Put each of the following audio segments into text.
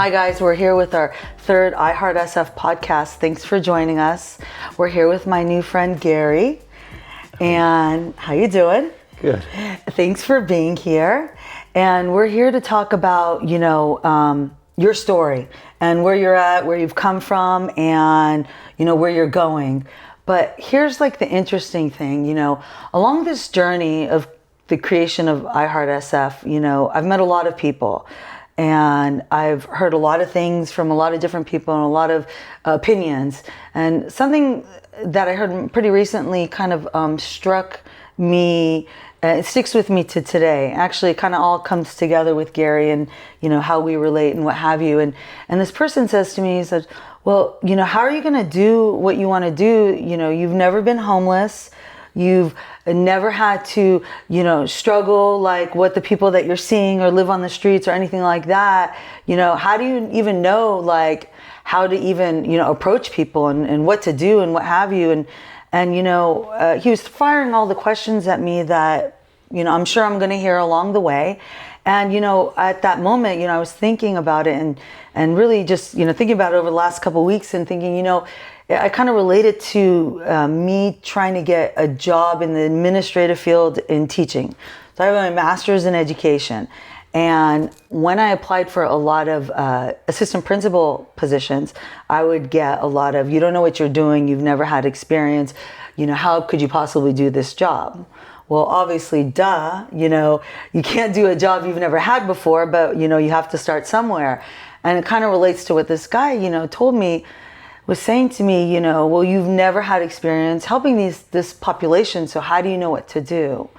Hi guys, we're here with our third iHeartSF podcast. Thanks for joining us. We're here with my new friend Gary. And how you doing? Good. Thanks for being here. And we're here to talk about, your story and where you're at, where you've come from, and, where you're going. But here's like the interesting thing, along this journey of the creation of iHeartSF, I've met a lot of people and I've heard a lot of things from a lot of different people and a lot of opinions. And something that I heard pretty recently kind of struck me. It sticks with me to today. Actually, it kind of all comes together with Gary and, how we relate and what have you. And this person says to me, he said, well, how are you going to do what you want to do? You've never been homeless. You've never had to, struggle like what the people that you're seeing or live on the streets or anything like that. How do you even know like how to even, approach people and what to do and what have you? And he was firing all the questions at me that, I'm sure I'm going to hear along the way. And, at that moment, I was thinking about it and really just, thinking about it over the last couple of weeks and thinking, I kind of related to me trying to get a job in the administrative field in teaching. So I have my master's in education. And when I applied for a lot of assistant principal positions, I would get a lot of, you don't know what you're doing, you've never had experience, how could you possibly do this job? Well, obviously, duh, you can't do a job you've never had before, but, you have to start somewhere. And it kind of relates to what this guy, told me, was saying to me, well, you've never had experience helping this population, so how do you know what to do?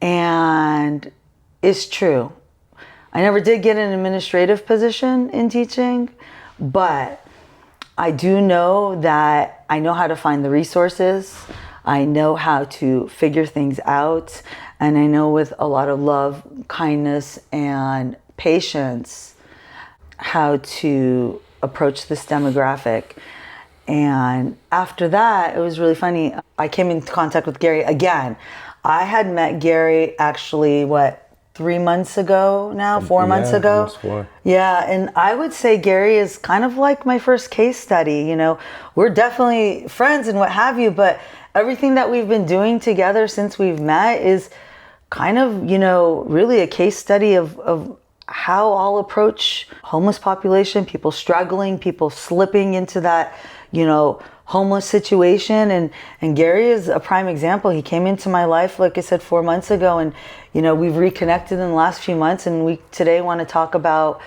And it's true. I never did get an administrative position in teaching, but I do know that I know how to find the resources. I know how to figure things out. And I know with a lot of love, kindness, and patience, how to approach this demographic. And after that, it was really funny. I came into contact with Gary again. I had met Gary actually, 3 months ago now, 4 months ago. Almost 4. Yeah, and I would say Gary is kind of like my first case study. We're definitely friends and what have you, but everything that we've been doing together since we've met is kind of, really a case study of how I'll approach homeless population, people struggling, people slipping into that, homeless situation. And Gary is a prime example. He came into my life, like I said, 4 months ago, and, we've reconnected in the last few months. And we today want to talk about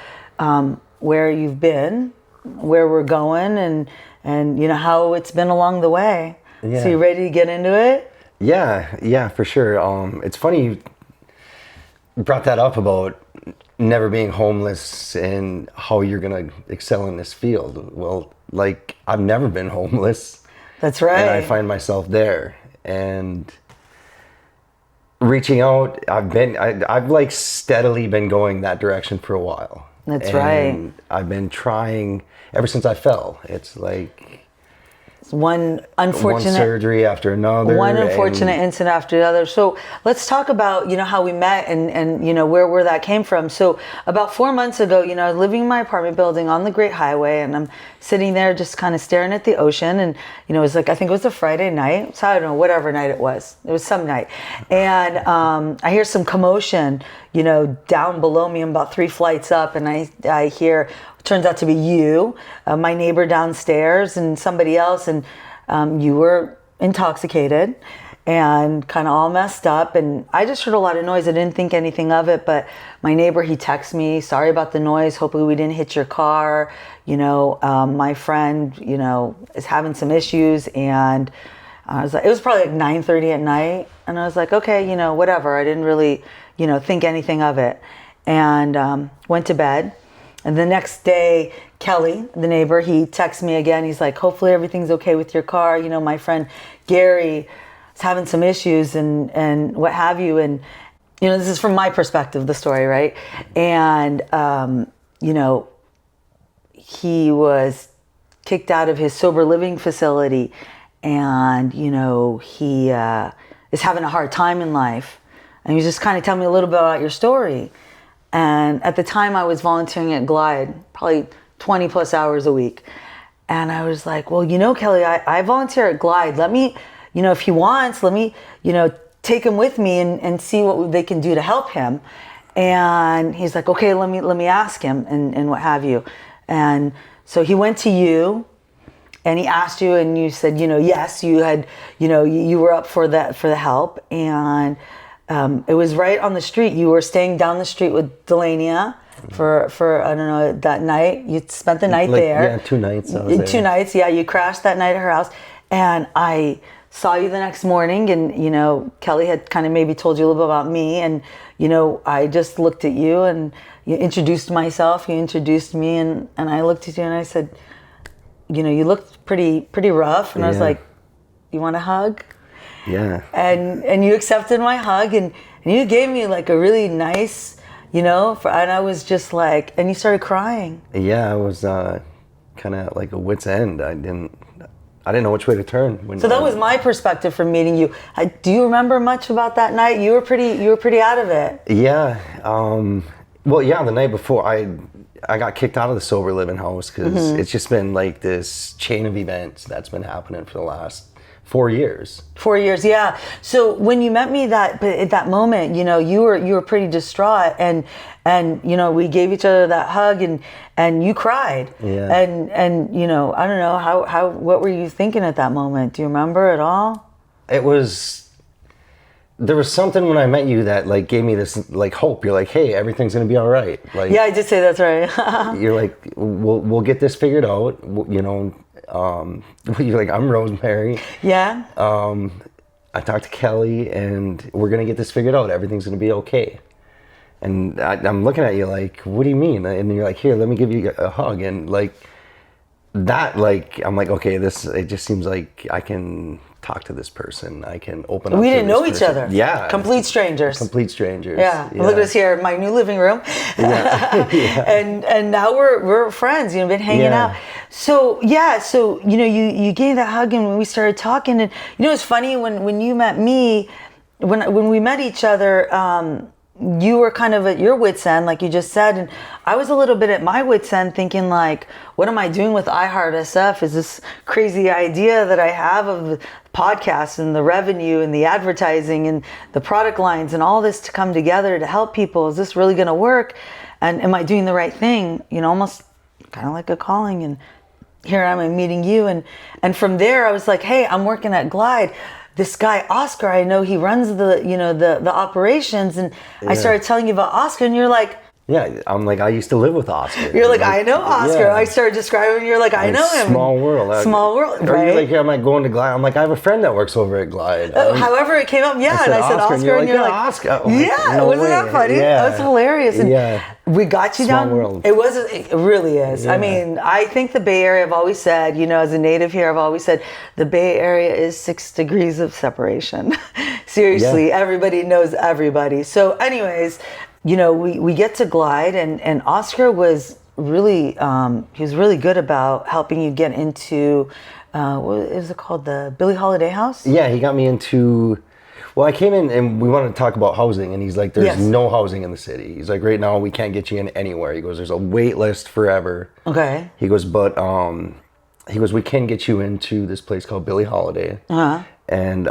where you've been, where we're going, and how it's been along the way. Yeah. So you ready to get into it? Yeah, for sure. It's funny you brought that up about never being homeless and how you're going to excel in this field. Well, like, I've never been homeless. That's right. And I find myself there. And reaching out, I've like steadily been going that direction for a while. That's right. I've been trying ever since I fell. It's like one surgery after another, one unfortunate incident after the other. So let's talk about how we met and where that came from. So about 4 months ago, I was living in my apartment building on the Great Highway, and I'm sitting there just kind of staring at the ocean. And it was like, I think it was a Friday night, so I don't know, whatever night it was some night. And I hear some commotion down below me. I'm about 3 flights up, and I hear, turns out to be you, my neighbor downstairs, and somebody else, and you were intoxicated and kind of all messed up. And I just heard a lot of noise. I didn't think anything of it, but my neighbor, he texted me, sorry about the noise, hopefully we didn't hit your car. My friend, is having some issues. And I was like, it was probably like 9:30 at night. And I was like, okay, whatever. I didn't really, think anything of it. And went to bed. And the next day, Kelly, the neighbor, he texts me again. He's like, hopefully everything's okay with your car. My friend Gary is having some issues and what have you. And, this is from my perspective, the story, right? And, he was kicked out of his sober living facility. And, he is having a hard time in life. And he was just kind of telling me a little bit about your story. And at the time I was volunteering at Glide, probably 20 plus hours a week. And I was like, well, Kelly, I volunteer at Glide. Let me, if he wants, let me, take him with me and see what they can do to help him. And he's like, okay, let me ask him and what have you. And so he went to you and he asked you and you said, yes, you had, you were up for that, for the help. And it was right on the street. You were staying down the street with Delania for I don't know, that night. You spent the night there. Yeah, 2 nights. I was there. 2 nights, yeah. You crashed that night at her house. And I saw you the next morning and, Kelly had kind of maybe told you a little bit about me. And, I just looked at you and you introduced myself. You introduced me and I looked at you and I said, you looked pretty rough. And I was like, you want a hug? Yeah. And you accepted my hug and you gave me like a really nice, and I was just like, and you started crying. Yeah, I was kind of like a wit's end. I didn't know which way to turn. So that was my perspective from meeting you. Do you remember much about that night? You were pretty out of it. Yeah. Well, yeah, the night before I got kicked out of the sober living house because it's just been like this chain of events that's been happening for the last 4 years. 4 years, yeah. So when you met me at that moment, you were pretty distraught and we gave each other that hug and you cried. Yeah. And I don't know what were you thinking at that moment? Do you remember at all? There was something when I met you that like gave me this like hope. You're like, hey, everything's gonna be all right. Like, yeah, I did say that's right. You're like, we'll get this figured out. You're like, I'm Rosemary. Yeah. I talked to Kelly, and we're gonna get this figured out. Everything's gonna be okay. And I'm looking at you like, what do you mean? And you're like, here, let me give you a hug. And like that, like I'm like, okay, it just seems like I can talk to this person. I can open up. We to didn't this know each person. other. Yeah. Complete strangers. Yeah. Look at us here, my new living room. Yeah. and now we're friends. Been hanging out. So you gave that hug and we started talking. And it's funny when you met me, when we met each other. You were kind of at your wit's end, like you just said, and I was a little bit at my wit's end thinking like, what am I doing with iHeartSF? Is this crazy idea that I have of the podcast and the revenue and the advertising and the product lines and all this to come together to help people? Is this really going to work? And am I doing the right thing? Almost kind of like a calling. And here I'm meeting you. And from there, I was like, hey, I'm working at Glide. This guy, Oscar, I know he runs the operations. And I started telling you about Oscar and you're like, yeah, I'm like, I used to live with Oscar. You're like, I know Oscar. Yeah. I started describing, you're like, I know him. Small world. Small world, right? You're like, yeah, I'm like going to Glide. I'm like, I have a friend that works over at Glide. However it came up, yeah. I said Oscar and you're like, Oscar. Oh, yeah, no wasn't way. that funny? Yeah. That was hilarious. And we got you Small down. world. It really is. Yeah. I mean, I think the Bay Area, I've always said, as a native here, I've always said the Bay Area is 6 degrees of separation. Seriously, everybody knows everybody. So anyways, we get to Glide and Oscar was really, he was really good about helping you get into, what is it called? The Billie Holiday House? Yeah, he got me into, well, I came in and we wanted to talk about housing and he's like, there's no housing in the city. He's like, right now we can't get you in anywhere. He goes, there's a wait list forever. Okay. He goes, but, we can get you into this place called Billie Holiday. Uh-huh. And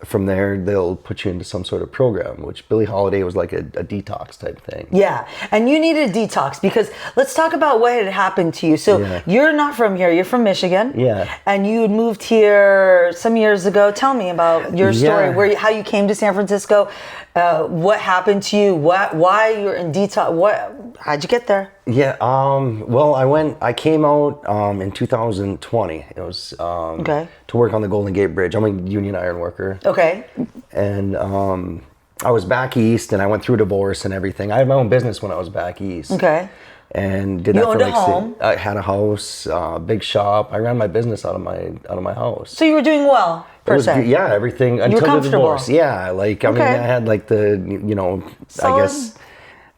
from there, they'll put you into some sort of program, which Billie Holiday was like a detox type thing. Yeah, and you needed a detox because let's talk about what had happened to you. So you're not from here, you're from Michigan. Yeah. And you had moved here some years ago. Tell me about your story, how you came to San Francisco, what happened to you, why you were in detox, how'd you get there? Yeah, well, I came out in 2020. It was to work on the Golden Gate Bridge. I'm a union ironworker. Okay. And I was back east, and I went through divorce and everything. I had my own business when I was back east. Okay. And did that you for owned like a home? I had a house, big shop. I ran my business out of my house. So you were doing well, per se. Yeah, everything until the divorce. Yeah, like I mean, I had like the Solid. I guess.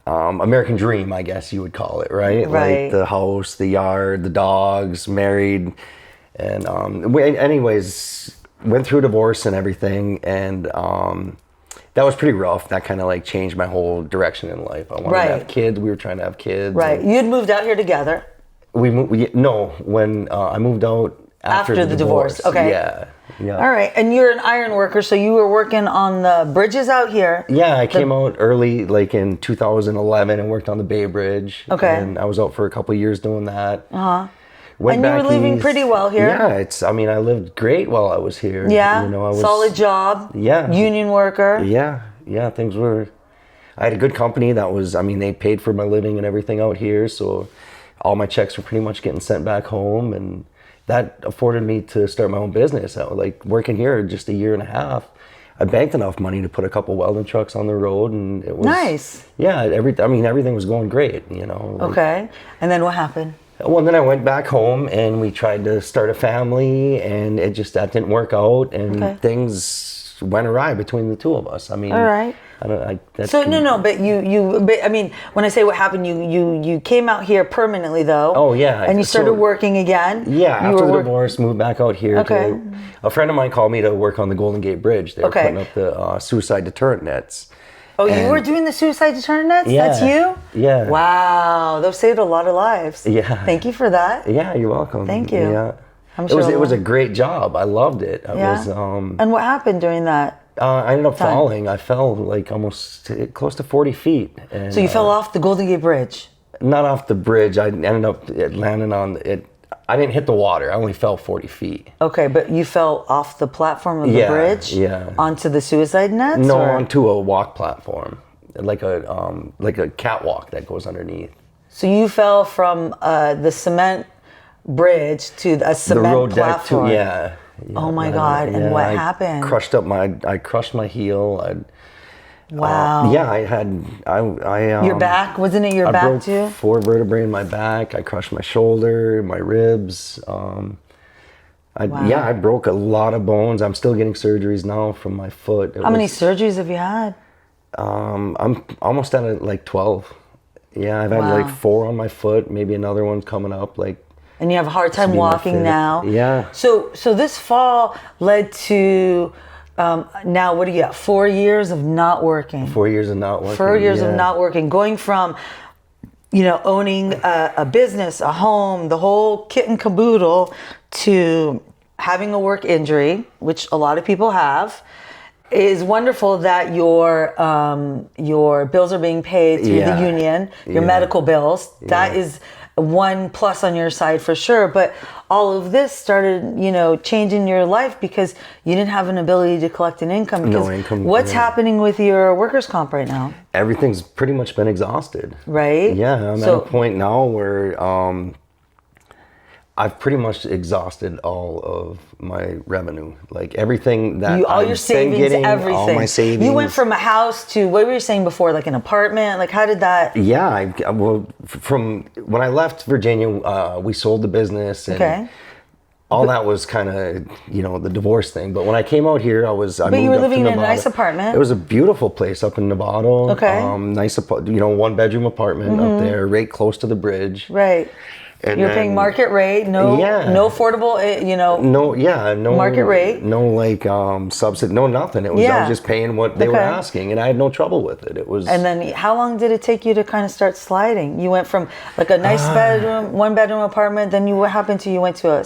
American dream, I guess you would call it, right? Like the house, the yard, the dogs, married, and anyways, went through divorce and everything, and that was pretty rough. That kind of like changed my whole direction in life. I wanted to have kids. We were trying to have kids. Right. You had moved out here together. No, when I moved out after the divorce. Okay. Yeah. Yeah. All right. And you're an iron worker, so you were working on the bridges out here. Yeah, I came out early, like in 2011, and worked on the Bay Bridge. Okay. And I was out for a couple of years doing that. And you were living pretty well here. Yeah, I lived great while I was here. Yeah. You know, I was solid job. Yeah. Union worker. Yeah, things were. I had a good company that was. They paid for my living and everything out here, so all my checks were pretty much getting sent back home, and that afforded me to start my own business. I was like working here just a year and a half. I banked enough money to put a couple welding trucks on the road, and it was nice. Yeah, everything was going great. You know. Okay, and then what happened? Well, then I went back home, and we tried to start a family, and that didn't work out, and things went awry between the two of us. All right. But when I say what happened, you came out here permanently though. Oh yeah. And you started working again. Yeah, after the divorce, moved back out here. Okay. A friend of mine called me to work on the Golden Gate Bridge. They were putting up the suicide deterrent nets. Oh, you were doing the suicide deterrent nets? Yeah. That's you? Yeah. Wow, those saved a lot of lives. Yeah. Thank you for that. Yeah, you're welcome. Thank you. Yeah. I'm sure it was a great job. I loved it. And what happened during that? I ended up falling. I fell like almost close to 40 feet. And, so you fell off the Golden Gate Bridge? Not off the bridge. I ended up landing on it. I didn't hit the water. I only fell 40 feet. Okay, but you fell off the platform of the bridge? Yeah. Onto the suicide nets? No, onto a walk platform, like a catwalk that goes underneath. So you fell from the cement bridge to a cement platform? Yeah. Oh my God! And what happened? I crushed my heel. Wow. Your back, wasn't it your back too? I broke 4 vertebrae in my back. I crushed my shoulder, my ribs. I broke a lot of bones. I'm still getting surgeries now from my foot. How many surgeries have you had? I'm almost at like 12. Yeah, I've had like 4 on my foot. Maybe another one's coming up. And you have a hard time walking now. Yeah. So this fall led to now what do you got? 4 years of not working. 4 years of not working. 4 years of not working. Going from, owning a business, a home, the whole kit and caboodle, to having a work injury, which a lot of people have. It is wonderful that your bills are being paid through the union, your medical bills. That is one plus on your side for sure. But all of this started, changing your life because you didn't have an ability to collect an income. No income. What's happening with your workers' comp right now? Everything's pretty much been exhausted. Right? Yeah, I'm at a point now where I've pretty much exhausted all of my revenue. Like everything that all your savings, getting, everything. All my savings. You went from a house to, what were you saying before, like an apartment? Like how did that? Yeah, from when I left Virginia, we sold the business and all that was kind of, the divorce thing. But when I came out here, I moved up to Nevada. But you were living in a nice apartment. It was a beautiful place up in Nevada. Okay. Nice, 1-bedroom apartment up there, right close to the bridge. Right. And you're paying market rate, no affordable, no market rate, no subsidy, no nothing. It was I was just paying what they were asking, and I had no trouble with it. It was. And then, how long did it take you to kind of start sliding? You went from like a nice 1-bedroom apartment, then what happened to you? Went to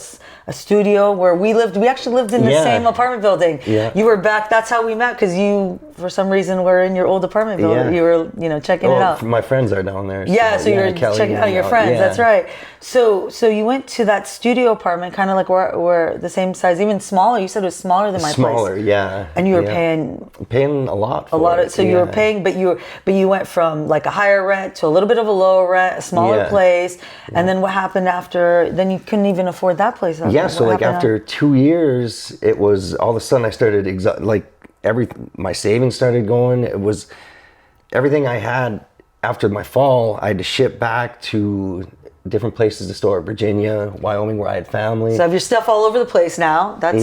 a studio where we lived. We actually lived in the same apartment building. Yeah. You were back. That's how we met because you, for some reason, were in your old apartment building. You were, checking it out. My friends are down there. So you were checking out your friends. That's right. So you went to that studio apartment, kind of like where the same size, even smaller. You said it was smaller than my place. Smaller, yeah. And you were paying a lot. So you were paying, but you went from like a higher rent to a little bit of a lower rent, a smaller place. And then what happened after? Then you couldn't even afford that place. So like after 2 years, it was all of a sudden I started my savings started going. It was everything I had after my fall. I had to ship back to different places to store, Virginia, Wyoming, where I had family. So I have your stuff all over the place now. That's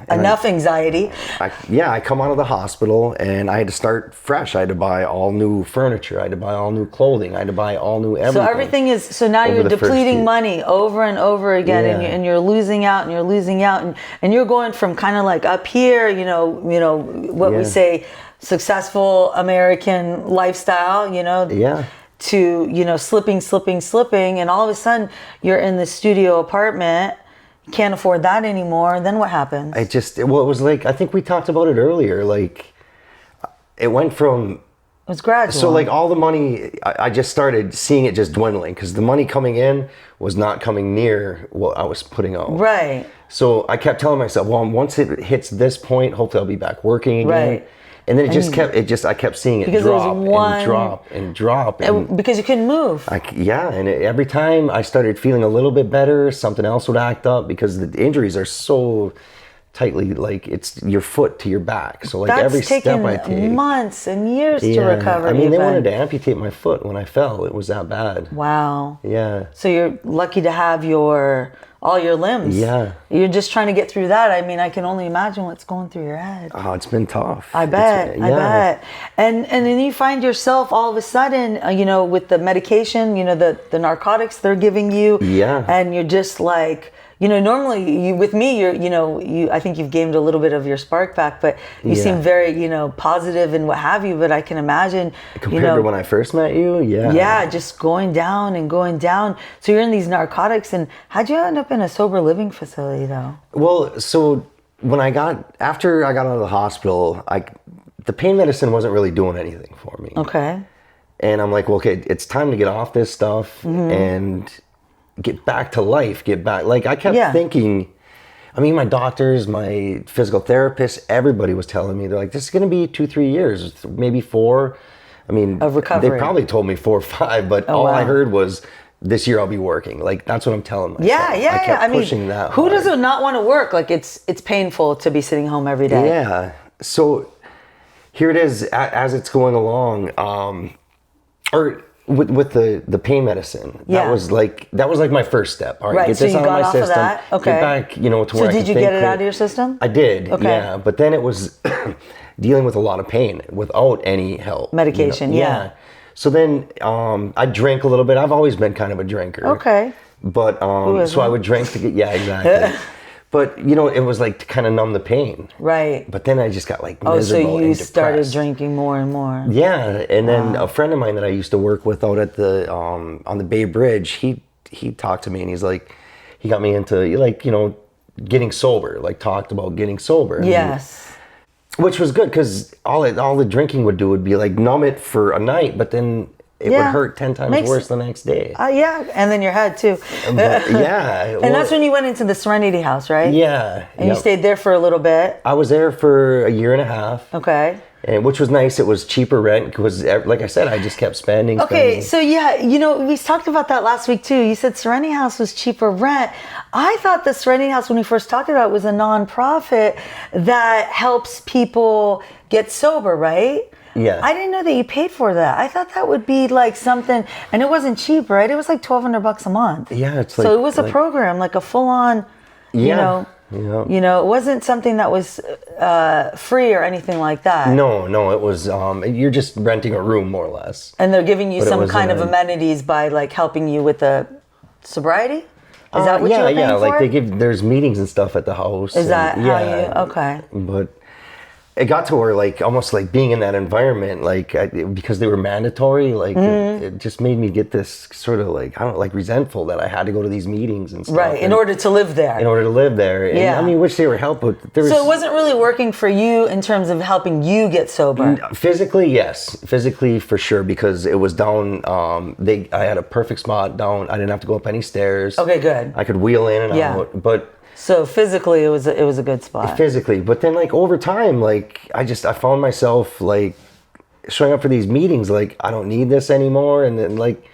enough anxiety. I come out of the hospital and I had to start fresh. I had to buy all new furniture. I had to buy all new clothing. I had to buy all new everything. So now you're depleting money over and over again, and you're losing out, and you're going from kind of like up here, we say successful American lifestyle, Yeah. to, slipping. And all of a sudden you're in the studio apartment, can't afford that anymore. Then what happens? It was like, I think we talked about it earlier. Like, it went from, It was gradual. so like all the money, I just started seeing it just dwindling because the money coming in was not coming near what I was putting out. Right. So I kept telling myself, well, once it hits this point, hopefully I'll be back working again. Right. And then I kept seeing it drop and drop and drop. And because you couldn't move. Every time I started feeling a little bit better, something else would act up because the injuries are so tightly, like it's your foot to your back. So like every step I take, months and years to recover. I mean, they wanted to amputate my foot when I fell. It was that bad. Wow. Yeah. So you're lucky to have all your limbs. Yeah. You're just trying to get through that. I mean, I can only imagine what's going through your head. Oh, it's been tough. I bet. And then you find yourself all of a sudden, with the medication, the narcotics they're giving you. Yeah. And you're just like, normally with me, I think you've gained a little bit of your spark back, but you seem very, positive and what have you. But I can imagine compared to when I first met you. Yeah, just going down and going down. So you're in these narcotics, and how'd you end up in a sober living facility though? Well, so after I got out of the hospital, the pain medicine wasn't really doing anything for me. Okay. And I'm like, well, okay, it's time to get off this stuff and get back to life, like I kept thinking, I mean, my doctors, my physical therapists, everybody was telling me, they're like, this is going to be 2-3 years, maybe 4. I mean, of recovery. They probably told me 4 or 5, but all I heard was this year I'll be working. Like, that's what I'm telling myself. Yeah. I kept pushing that who hard. does not want to work? Like it's painful to be sitting home every day. Yeah. So here it is as it's going along, with the pain medicine. That was like my first step. All right, get so this you out got of my off system. of that. Okay. Get back, to where I So did you get it out of your system? I did. Okay. Yeah, but then it was dealing with a lot of pain without any help. Medication. Yeah. So then I drank a little bit. I've always been kind of a drinker. Okay. But so I would drink to get exactly. But it was like to kind of numb the pain. Right. But then I just got like miserable so you and started depressed. Drinking more and more. Yeah, and then a friend of mine that I used to work with out at the on the Bay Bridge, he talked to me and he's like, he got me into getting sober. Like talked about getting sober. Yes. Which was good because all the drinking would do would be like numb it for a night, but then it would hurt 10 times worse the next day. And then your head too. But, yeah. And that's when you went into the Serenity House, right? Yeah. And you stayed there for a little bit. I was there for 1.5 years. Okay. And which was nice. It was cheaper rent because, like I said, I just kept spending. Okay, so we talked about that last week too. You said Serenity House was cheaper rent. I thought the Serenity House, when we first talked about it, was a nonprofit that helps people get sober, right? Yeah. I didn't know that you paid for that. I thought that would be like something, and it wasn't cheap, right? It was like $1,200 a month. Yeah, it's like. So it was a program, like a full-on, Yeah. it wasn't something that was free or anything like that. No, it was. You're just renting a room, more or less. And they're giving you But some kind of amenities by like helping you with the sobriety. Is that what you're paying for? Like there's meetings and stuff at the house. Is that how you? Okay. But it got to where like almost like being in that environment, like because they were mandatory, like it just made me get this sort of like, I don't know, like resentful that I had to go to these meetings and stuff. Right, in order to live there. In order to live there. And, I mean, which they were helpful. So it wasn't really working for you in terms of helping you get sober? Physically, yes. Physically, for sure, because it was down, I had a perfect spot down. I didn't have to go up any stairs. Okay, good. I could wheel in and out. But so physically, it was a good spot. Physically, but then like over time, like I found myself like showing up for these meetings, like I don't need this anymore, and then like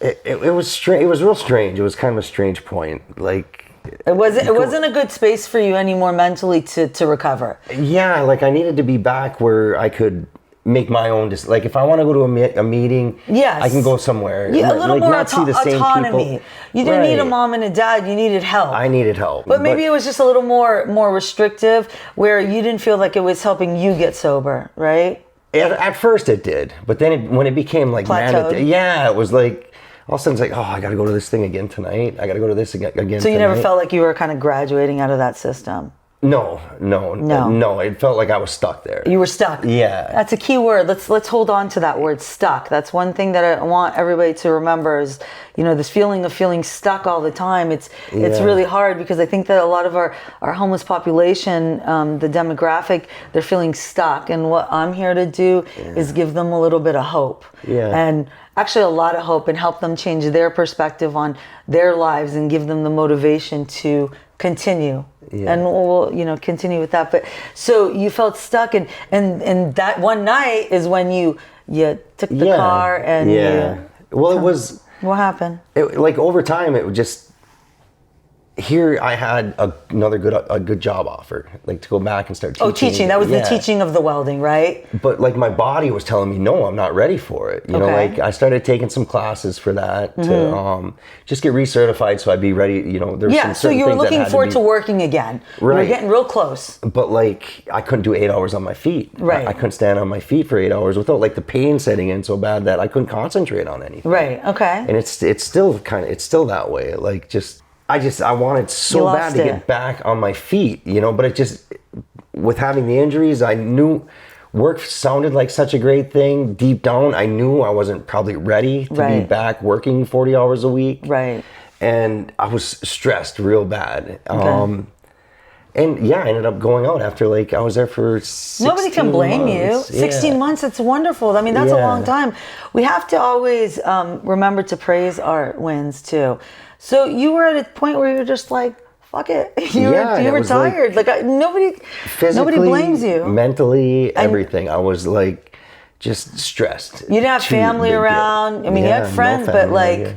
it was strange. It was real strange. It was kind of a strange point. Like it wasn't a good space for you anymore mentally to recover. Yeah, like I needed to be back where I could make my own like if I want to go to a meeting, I can go somewhere. Yeah, a little more not see the same autonomy. People. You didn't need a mom and a dad. You needed help. I needed help, but maybe it was just a little more restrictive, where you didn't feel like it was helping you get sober, right? At first it did, but then when it became like mandatory, it was like all of a sudden it's like, oh, I got to go to this thing again tonight. I got to go to this again. So you never felt like you were kind of graduating out of that system. No. It felt like I was stuck there. You were stuck. Yeah. That's a key word. Let's hold on to that word, stuck. That's one thing that I want everybody to remember is, this feeling of feeling stuck all the time. It's really hard because I think that a lot of our homeless population, the demographic, they're feeling stuck. And what I'm here to do is give them a little bit of hope. Yeah. And actually a lot of hope and help them change their perspective on their lives and give them the motivation to continue. Yeah. And we'll, continue with that. But so you felt stuck, and that one night is when you took the car and well, it was. What happened? Like over time, it would just. Here I had a good job offer, like to go back and start teaching. Oh, teaching. That was the teaching of the welding, right? But like my body was telling me, no, I'm not ready for it. You know, like I started taking some classes for that to just get recertified so I'd be ready. There's some so you were looking forward to working again. Right. You were getting real close. But like I couldn't do 8 hours on my feet. Right. I couldn't stand on my feet for 8 hours without like the pain setting in so bad that I couldn't concentrate on anything. Right. Okay. And it's still that way. Like I wanted so bad to get back on my feet, but it just, with having the injuries, I knew work sounded like such a great thing. Deep down, I knew I wasn't probably ready to be back working 40 hours a week. Right. And I was stressed real bad. Okay. And I ended up going out after I was there for 16 Nobody can blame months. you. 16 months, it's wonderful. I mean, that's a long time. We have to always remember to praise our wins too. So you were at a point where you're just like, fuck it. You were tired. Nobody blames you. Mentally, everything. I was just stressed. You didn't have family around. I mean, you had friends, no family, but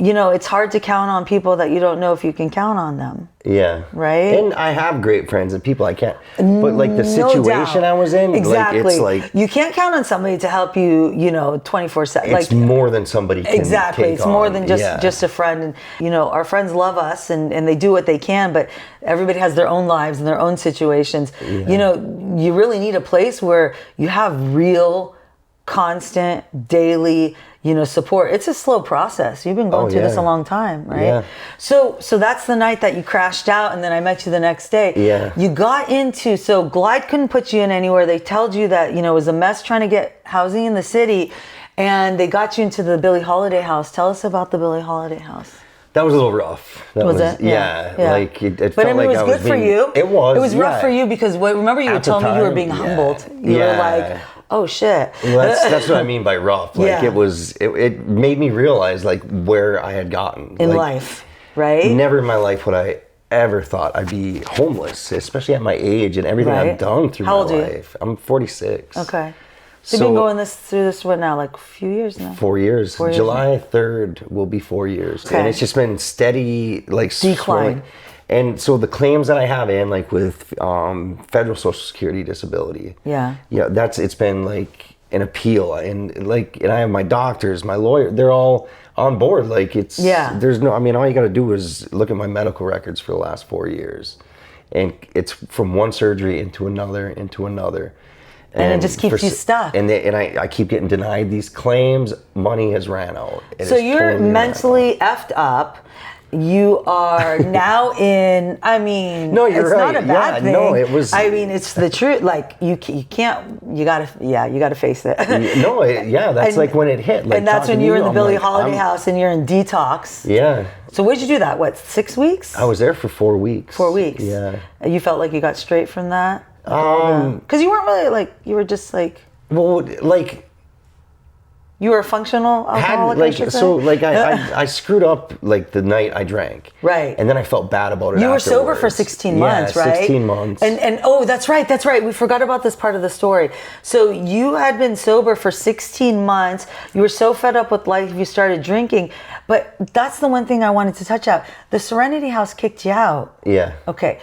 it's hard to count on people that you don't know if you can count on them. Yeah. Right? And I have great friends and people I can't. But the situation I was in, exactly. You can't count on somebody to help you, 24/7. It's more than somebody can It's take more on. than just a friend. And, our friends love us and they do what they can, but everybody has their own lives and their own situations. Yeah. You really need a place where you have real, constant, daily, support. It's a slow process. You've been going through this a long time, right? Yeah. So that's the night that you crashed out, and then I met you the next day. Yeah. You got into, so Glide couldn't put you in anywhere. They told you that, it was a mess trying to get housing in the city, and they got you into the Billie Holiday house. Tell us about the Billie Holiday house. That was a little rough. Was it? Yeah. It but felt like it was good for you. It was. It was rough for you because remember you told me you were being humbled. You were like, oh shit. Well, that's what I mean by rough. It made me realize where I had gotten in life, right? Never in my life would I ever thought I'd be homeless, especially at my age and everything I've done through my life. I'm 46. Okay. So you've been going through this what now, a few years now? 4 years. July 3rd will be 4 years. Okay. And it's just been steady, decline. And so the claims that I have in, with federal Social Security disability. Yeah. Yeah, it's been an appeal. And I have my doctors, my lawyer, they're all on board. There's no, all you got to do is look at my medical records for the last 4 years. And it's from one surgery into another. And it just keeps you stuck. And I keep getting denied these claims. Money has ran out. So you're totally mentally effed up. You are now in, no, you're it's right. not a bad thing. No, it was. It's the truth. You can't, you gotta face it. No, that's when it hit. And that's when you were in the Billie Holiday house and you're in detox. Yeah. So where'd you do that? 6 weeks? I was there for 4 weeks. 4 weeks. Yeah. You felt like you got straight from that? Because you weren't really you were just well, you were a functional alcoholic. I screwed up the night I drank. Right. And then I felt bad about it. You were sober for 16 months, right? 16 months. And oh, that's right. We forgot about this part of the story. So you had been sober for 16 months. You were so fed up with life, you started drinking. But that's the one thing I wanted to touch out. The Serenity House kicked you out. Yeah. Okay.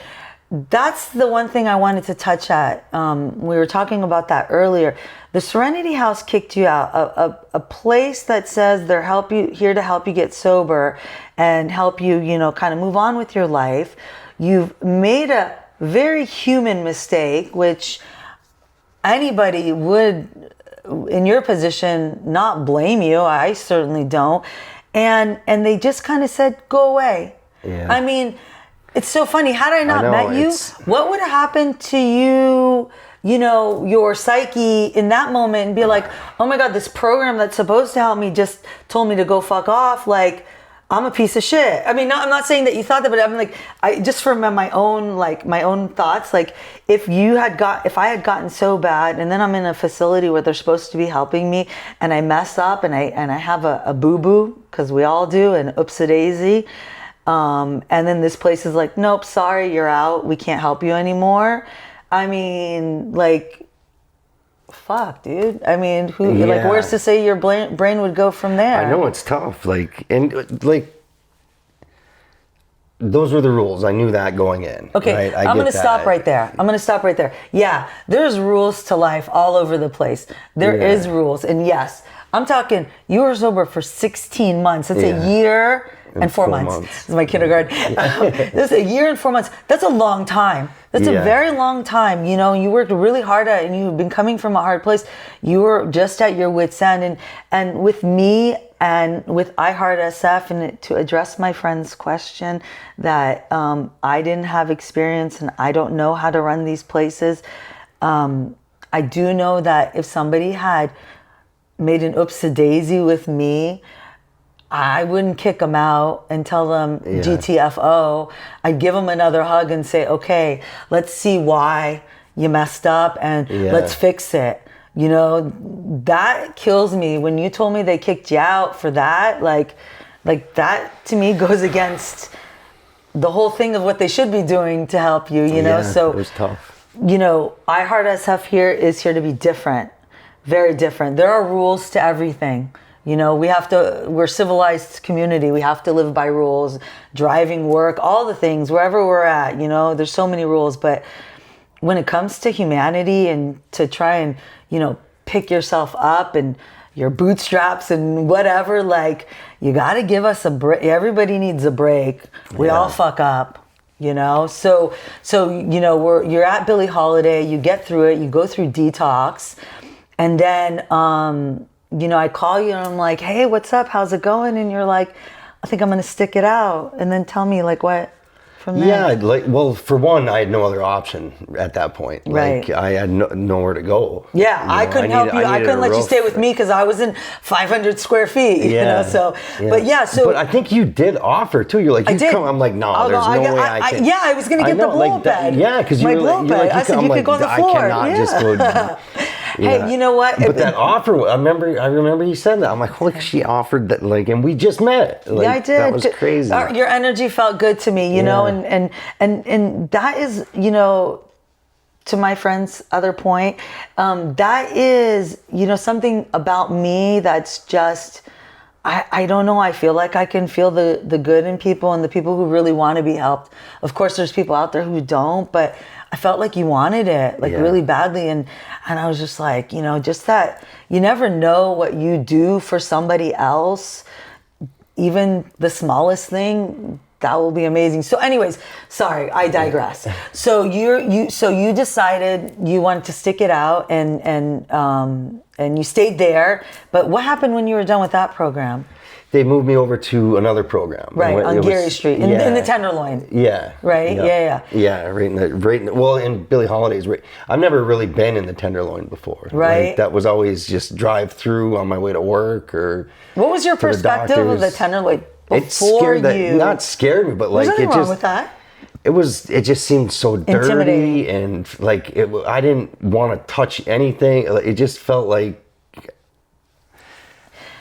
That's the one thing I wanted to touch at. We were talking about that earlier. The Serenity House kicked you out. A place that says they're here to help you get sober and help you, kind of move on with your life. You've made a very human mistake, which anybody would, in your position, not blame you. I certainly don't. And they just kind of said, go away. Yeah. It's so funny. Had I not know, met you, what would have happened to you, you know, your psyche in that moment and be like, oh my God, this program that's supposed to help me just told me to go fuck off. Like, I'm a piece of shit. I mean, I'm not saying that you thought that, but I'm like, just from my own thoughts, like if I had gotten so bad and then I'm in a facility where they're supposed to be helping me and I mess up and I have a boo-boo, because we all do, an oopsie-daisy. And then this place is like, nope, sorry, you're out. We can't help you anymore. I mean, like, fuck, dude. I mean, like, where's to say your brain would go from there? I know it's tough. Like, and like, those were the rules. I knew that going in. Okay, right? I'm going to stop right there. Yeah, there's rules to life all over the place. There is rules. And yes, I'm talking, you were sober for 16 months. That's a year and 4 months. This is my kindergarten. This is a year and 4 months. That's a long time. That's a very long time. You know, you worked really hard at it and you've been coming from a hard place. You were just at your wit's end. And with me and with iheartsf, and to address my friend's question that I didn't have experience and I don't know how to run these places. I do know that if somebody had made an oopsie-daisy with me, I wouldn't kick them out and tell them GTFO. I'd give them another hug and say, okay, let's see why you messed up and let's fix it. You know, that kills me. When you told me they kicked you out for that, like that to me goes against the whole thing of what they should be doing to help you, you know? So it was tough. You know, iheartsf is here to be different, very different. There are rules to everything. You know, we're civilized community. We have to live by rules, driving, work, all the things, wherever we're at, you know, there's so many rules. But when it comes to humanity and to try and, you know, pick yourself up and your bootstraps and whatever, like, you got to give us a break. Everybody needs a break. We all fuck up, you know? So, you know, you're at Billie Holiday, you get through it, you go through detox, and then, you know, I call you and I'm like, hey, what's up? How's it going? And you're like, I think I'm going to stick it out. And then tell me, like, what from there? Yeah, like, well, for one, I had no other option at that point. Right. Like, I had nowhere to go. Yeah, you know, I couldn't help you. I couldn't let you stay with me because I was in 500 square feet, you know, so, but But I think you did offer, too. You're like, come. I'm like, no, there's no way I can. Yeah, I was going to get the blow bed. Yeah, because you were like, I said, you could go on the floor. I cannot just go. Hey, you know what? But that offer, I remember you said that. I'm like, holy, she offered that, like, and we just met. Like, yeah, I did. That was crazy. Your energy felt good to me, you know, and that is, you know, to my friend's other point, that is, you know, something about me that's just, I don't know. I feel like I can feel the good in people and the people who really want to be helped. Of course, there's people out there who don't, but I felt like you wanted it, like really badly. And I was just like, you know, just that you never know what you do for somebody else, even the smallest thing, that will be amazing. So anyways, sorry, I digress. So you decided you wanted to stick it out and you stayed there. But what happened when you were done with that program? They moved me over to another program. Right, on Geary Street, in the Tenderloin. Yeah. Right? Yeah. Yeah, well, in Billie Holiday's, I've never really been in the Tenderloin before. Right. Like, that was always just drive through on my way to work or what was your perspective of the Tenderloin before not scared me, but like, was nothing wrong with that? It just seemed so dirty and like, I didn't want to touch anything. It just felt like,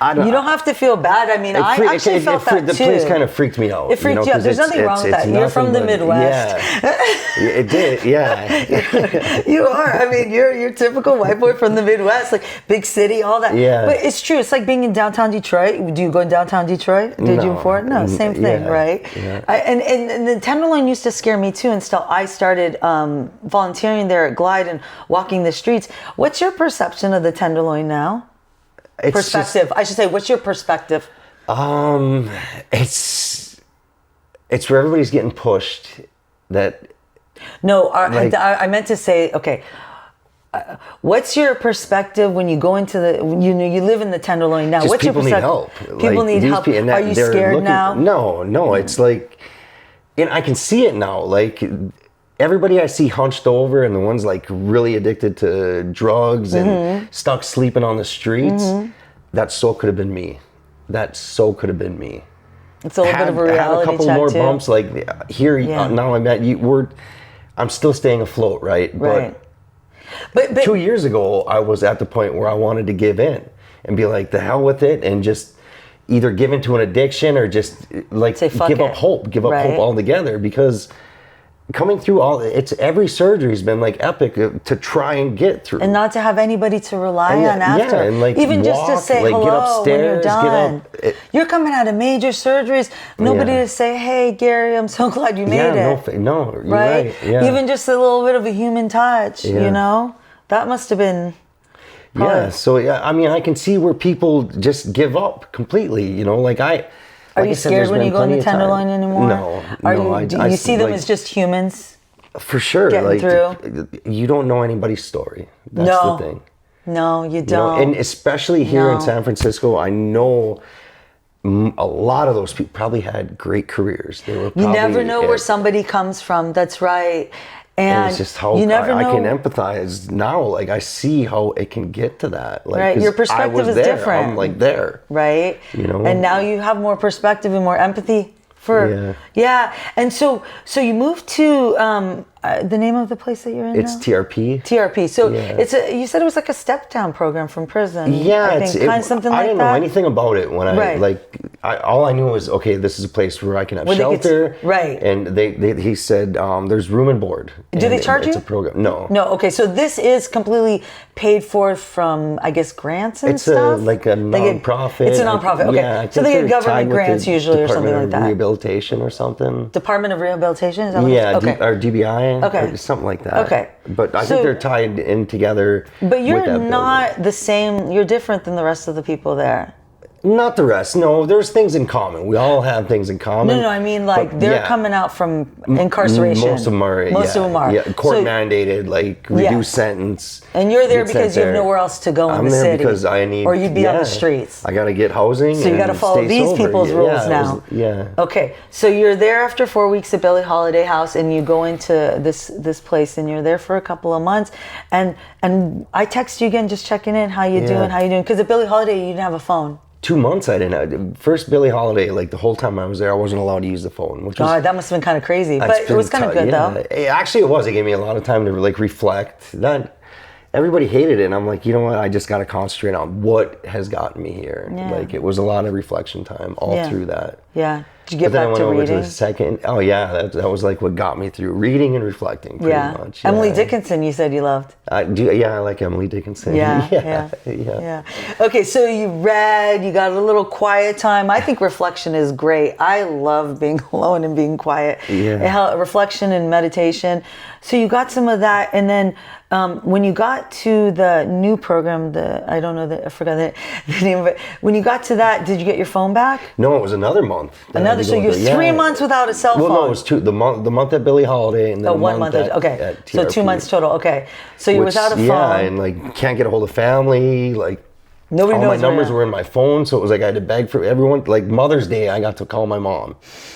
You don't have to feel bad. I mean, I actually felt that too. The place kind of freaked me out. It freaked you out. There's nothing wrong with that. You're from the Midwest. Yeah, it did. Yeah, you are. I mean, you're typical white boy from the Midwest, like big city, all that. Yeah. But it's true. It's like being in downtown Detroit. Do you go in downtown Detroit? Did you before? No, same thing, right? Yeah. And the Tenderloin used to scare me too until I started volunteering there at Glide and walking the streets. What's your perception of the Tenderloin now? Perspective. I should say, what's your perspective? It's where everybody's getting pushed. No, I meant to say, okay. What's your perspective when you go into you live in the Tenderloin now? What's your perspective? People need help. People need help. Are you scared now? No. It's like and I can see it now. Like everybody I see hunched over, and the ones like really addicted to drugs and stuck sleeping on the streets. That so could have been me. That so could have been me. It's a little bit of a reality had a couple check more too. bumps like here. Now I'm at you. I'm still staying afloat, right? Right. But 2 years ago, I was at the point where I wanted to give in and be like, the hell with it, and just either give into an addiction or just like give up hope altogether. Because coming through every surgery's been like epic to try and get through, and not to have anybody to rely on after. And like even walk, just to say like, hello get upstairs, when you're done. You're coming out of major surgeries. Nobody to say, "Hey, Gary, I'm so glad you made it." No, you're right. Yeah. Even just a little bit of a human touch. You know, that must have been. Yeah. So I mean, I can see where people just give up completely. You know, like I. Are you scared when you go in the Tenderloin anymore? No. Do you see them as just humans? For sure. Getting like through? You don't know anybody's story. That's the thing. No, you don't. You know, and especially here in San Francisco, I know a lot of those people probably had great careers. They were you never know where somebody comes from. That's right. And it's just how you never know. I can empathize now. Like I see how it can get to that. Like, right, your perspective is different. I'm like there. Right. You know. And now you have more perspective and more empathy for. Yeah. And so you moved to the name of the place that you're in. It's now? TRP. TRP. So you said it was like a step down program from prison. Yeah, I think, kind of something like that. I didn't know anything about it when all I knew was, okay, this is a place where I can have shelter. Right. And he said there's room and board. Do they charge you? It's a program. No. No. Okay. So this is completely paid for from, I guess, grants and stuff. It's like a nonprofit. It's a nonprofit. Okay. Yeah, so they get government grants usually or something like that. Department of Rehabilitation or something. Department of Rehabilitation. Is that what it's? Okay. Or DBI. Okay. Or something like that. Okay. But I think they're tied in together. But you're not the same. You're different than the rest of the people there. Not the rest. No, there's things in common. We all have things in common. No, I mean like they're coming out from incarceration. Most of them are. Yeah, court mandated, like reduced sentence. And you're there because you have nowhere else to go in the city. I'm there because I need. Or you'd be on the streets. I got to get housing. So you got to follow these people's rules now. Okay, so you're there after 4 weeks at Billie Holiday House, and you go into this place, and you're there for a couple of months, and I text you again, just checking in, how you doing, because at Billie Holiday you didn't have a phone. 2 months I didn't. First Billie Holiday, like the whole time I was there, I wasn't allowed to use the phone. God, that must have been kind of crazy, but it was kind of good though. Actually, it was. It gave me a lot of time to like reflect. Everybody hated it, and I'm like, you know what? I just got to concentrate on what has gotten me here. Yeah. Like it was a lot of reflection time all through that. Yeah. Did you get back to reading? Then I went over to the second. Oh yeah, that was like what got me through reading and reflecting. Pretty much. Emily Dickinson, you said you loved. I like Emily Dickinson. Yeah. Okay, so you read. You got a little quiet time. I think reflection is great. I love being alone and being quiet. Yeah. Reflection and meditation. So you got some of that, and then when you got to the new program, I forgot the name of it. When you got to that, did you get your phone back? No, it was another month. So you're 3 months without a cell phone. Well, no, it was two. The month at Billie Holiday, and then 1 month. Okay, so 2 months total. Okay, so you're without a phone. Yeah, and like can't get a hold of family. Like nobody knows. All my numbers were in my phone, so it was like I had to beg for everyone. Like Mother's Day, I got to call my mom,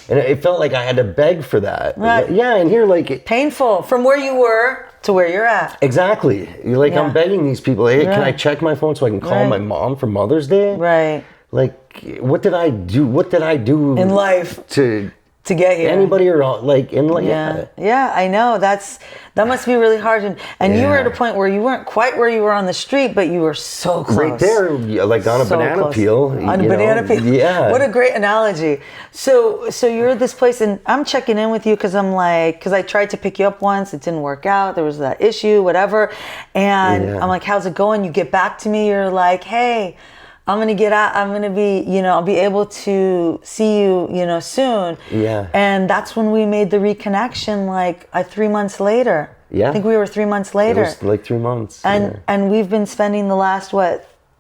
and it felt like I had to beg for that. Right. Yeah, and here painful from where you were to where you're at. Exactly. You're like I'm begging these people. Hey, can I check my phone so I can call my mom for Mother's Day? Right. Like, what did I do? What did I do in life to get here? Anybody around, like in life? Yeah, I know. That must be really hard. And you were at a point where you weren't quite where you were on the street, but you were so close. Right there, like on a banana peel. On a banana peel. Yeah. What a great analogy. So you're at this place, and I'm checking in with you because I tried to pick you up once, it didn't work out. There was that issue, whatever. And I'm like, how's it going? You get back to me. You're like, hey, I'm going to get out. I'm going to be, I'll be able to see you, soon. Yeah. And that's when we made the reconnection, 3 months later. Yeah. I think we were 3 months later. It was like 3 months. And we've been spending the last,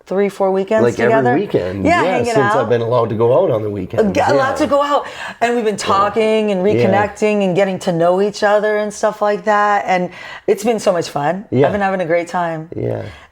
3-4 weekends like together. every weekend. Yeah, hanging since out. I've been allowed to go out on the weekends. Allowed to go out, and we've been talking and reconnecting and getting to know each other and stuff like that, and it's been so much fun. I've been having a great time.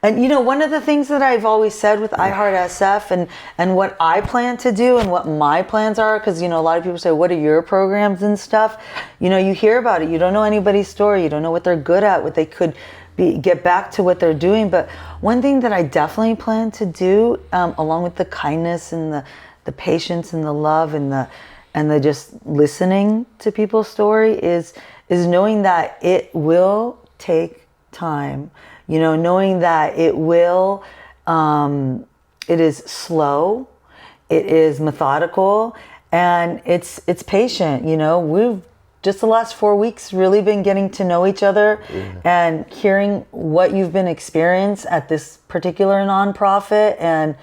And you know, one of the things that I've always said with iHeartSF and what I plan to do and what my plans are, because you know, a lot of people say, what are your programs and stuff? You know, you hear about it, you don't know anybody's story, you don't know what they're good at, what they could be, get back to what they're doing. But one thing that I definitely plan to do, along with the kindness and the patience and the love and the just listening to people's story, is knowing that it will take time. You know, knowing that it will, it is slow, it is methodical, and it's patient. You know, we've just the last 4 weeks really been getting to know each other and hearing what you've been experiencing at this particular nonprofit, and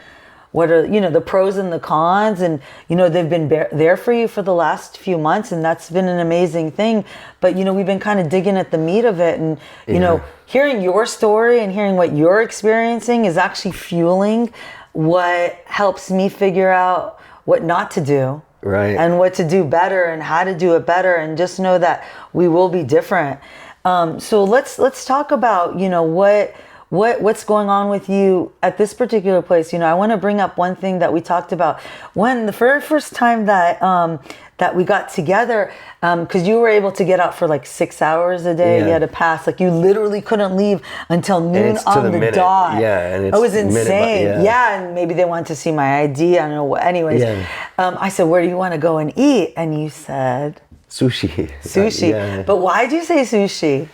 what are, you know, the pros and the cons. And you know, they've been there for you for the last few months, and that's been an amazing thing. But you know, we've been kind of digging at the meat of it, and you know, hearing your story and hearing what you're experiencing is actually fueling what helps me figure out what not to do. Right. And what to do better and how to do it better, and just know that we will be different. So let's talk about, you know, what's going on with you at this particular place. You know, I want to bring up one thing that we talked about when the very first time that we got together, because you were able to get out for like 6 hours a day. You had to pass, like you literally couldn't leave until noon on the dot. And it was insane. And maybe they wanted to see my ID. I don't know what. Anyways, I said, where do you want to go and eat? And you said sushi. But why did you say sushi?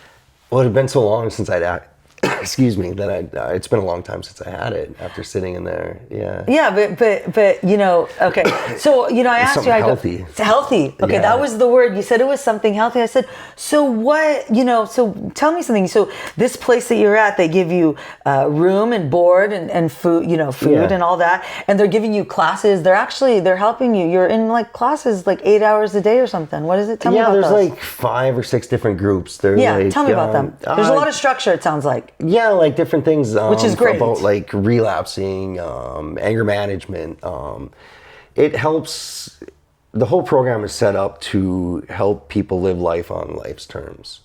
Well, it had been so long since I'd excuse me, that it's been a long time since I had it after sitting in there. But you know, okay. So, you know, I asked you, healthy. It's healthy. Okay, that was the word. You said it was something healthy. I said, so what, you know, so tell me something. So this place that you're at, they give you room and board and food, you know, food and all that. And they're giving you classes. They're helping you. You're in like classes like 8 hours a day or something. What is it? Tell me about those. There's like 5 or 6 different groups. Tell me about them. There's a lot of structure, it sounds like. Yeah, like different things, which is great, about like relapsing, anger management. It helps. The whole program is set up to help people live life on life's terms,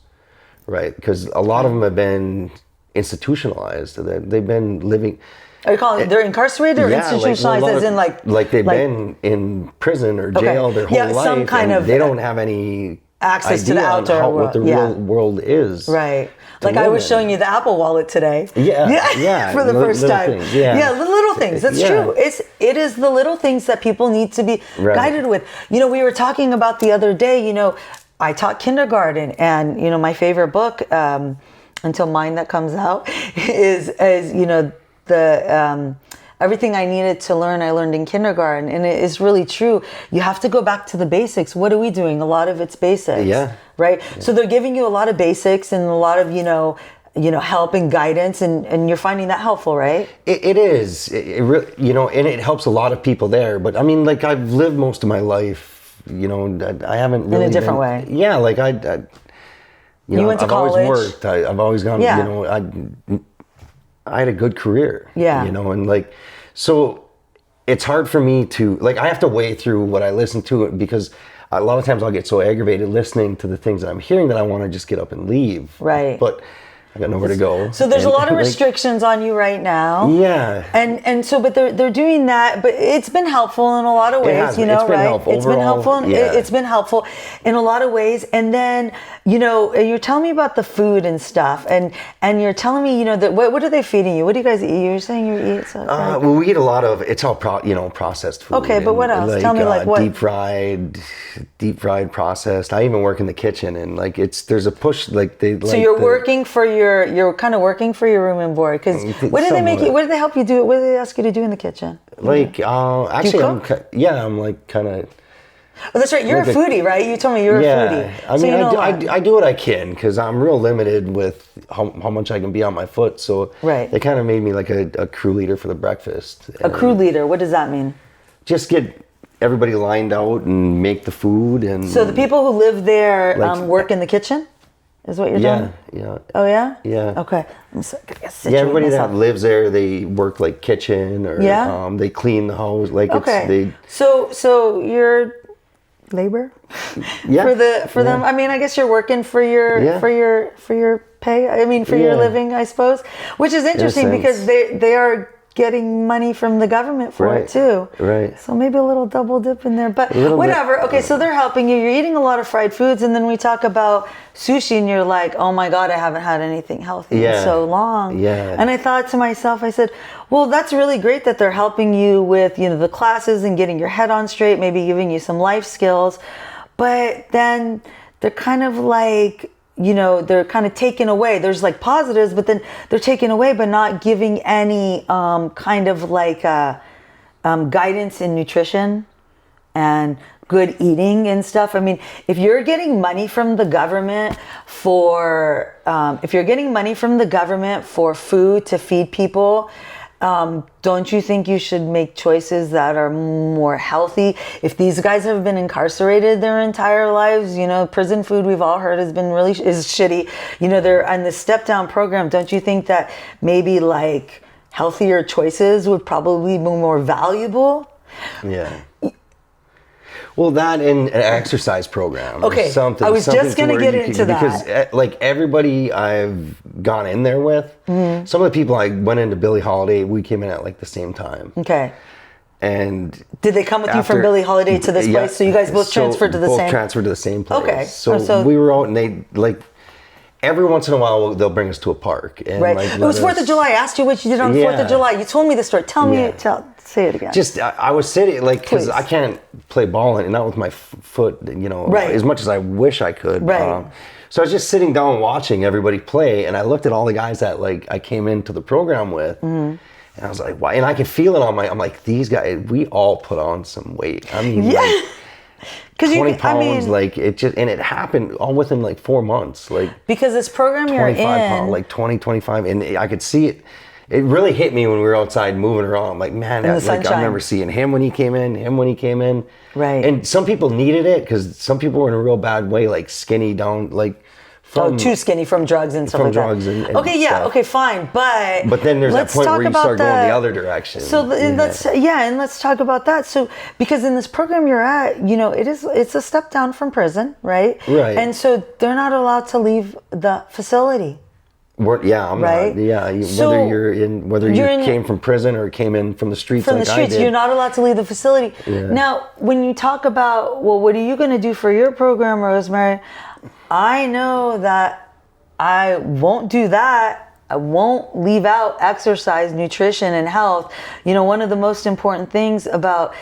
right? Because a lot of them have been institutionalized. They've been living. Are you calling they're incarcerated or institutionalized, as in like they've been in prison or jail their whole life, some kind of they don't have any access to the outdoor world. What the real world is. Right. Like I was showing you the Apple Wallet today. For the first time. Things, the little things. That's true. It is the little things that people need to be guided with. You know, we were talking about the other day, you know, I taught kindergarten, and you know, my favorite book, until mine that comes out, is you know, the everything I needed to learn, I learned in kindergarten. And it is really true. You have to go back to the basics. What are we doing? A lot of it's basics. Right? So they're giving you a lot of basics and a lot of, you know, help and guidance, and you're finding that helpful, right? It is. It really, you know, and it helps a lot of people there. But I mean, like, I've lived most of my life, you know, I haven't really in a different way. Yeah, like you know, went to I've college. always worked. I've always gone, you know, I had a good career, you know, and like, so it's hard for me to, like, I have to weigh through what I listen to, because a lot of times I'll get so aggravated listening to the things that I'm hearing that I want to just get up and leave. Right. But I got nowhere to go. So there's a lot of restrictions on you right now. Yeah. And so, but they're doing that, but it's been helpful in a lot of ways, you know, it's been helpful. It's been helpful. It's been helpful in a lot of ways. And then, you know, you're telling me about the food and stuff, and you're telling me, you know, that what are they feeding you? What do you guys eat? You're saying you eat well, we eat a lot of, it's all processed food. Okay, but what else? Like, tell me, like, what? Deep fried, processed. I even work in the kitchen, and like there's a push, like they. So you're working for you're kind of working for your room and board, because what did they make you? What did they help you do? What did they ask you to do in the kitchen? Like actually, I'm like kind of. Oh, that's right. You're a foodie, right? You told me you're a foodie. I mean, I do what I can, because I'm real limited with how much I can be on my foot. So they kind of made me like a crew leader for the breakfast. A crew leader. What does that mean? Just get everybody lined out and make the food. And so the people who live there work in the kitchen? is what you're doing? Yeah. Oh, yeah? Yeah. Okay. I'm so, Everybody that lives there, they work like kitchen or they clean the house. Like okay. So you're labor for them. I mean, I guess you're working for your pay. I mean, for your living, I suppose, which is interesting because they are getting money from the government for it too. Right. So maybe a little double dip in there, but whatever. Okay, so they're helping you. You're eating a lot of fried foods, and then we talk about sushi, and you're like, "Oh my God, I haven't had anything healthy in so long." Yeah. And I thought to myself, I said, "Well, that's really great that they're helping you with, the classes and getting your head on straight, maybe giving you some life skills." But then they're kind of like, they're kind of taken away. There's like positives, but then they're taken away, but not giving any kind of like guidance in nutrition and good eating and stuff. I mean, if you're getting money from the government for food to feed people, don't you think you should make choices that are more healthy? If these guys have been incarcerated their entire lives, prison food, we've all heard, is shitty. They're on the step down program. Don't you think that maybe like healthier choices would probably be more valuable? Yeah. Well, that and an exercise program. Okay, I was just going to get into that. Because like everybody I've gone in there with, some of the people I went into Billie Holiday, we came in at like the same time. Okay. And did they come with you from Billie Holiday to this place? So you guys both transferred to the same? Both transferred to the same place. Okay. So we were out and they like, every once in a while they'll bring us to a park. And right. Like, it was 4th of July. I asked you what you did on 4th of July. You told me the story. Say it again. Just, I was sitting, like, because I can't play ball and not with my foot, as much as I wish I could. Right. So I was just sitting down watching everybody play, and I looked at all the guys that, like, I came into the program with, and I was like, why? And I could feel it I'm like, these guys, we all put on some weight. I mean, like, 20 pounds, like, it just, and it happened all within, like, 4 months. Like, because this program you're in. 25 pounds, like 20, 25, and I could see it. It really hit me when we were outside moving around. I'm like, man, I remember seeing him when he came in. Right. And some people needed it because some people were in a real bad way, like skinny down, like too skinny from drugs and stuff like that. From drugs and okay, yeah, stuff. Okay, fine, but then there's that point where you start going the other direction. So let's talk about that. So because in this program you're at, it's a step down from prison, right? Right. And so they're not allowed to leave the facility. I'm right? not. Yeah, whether you came from prison or came in from the streets. I did. You're not allowed to leave the facility. Yeah. Now, when you talk about, well, what are you going to do for your program, Rosemary? I know that I won't do that. I won't leave out exercise, nutrition, and health. One of the most important things about,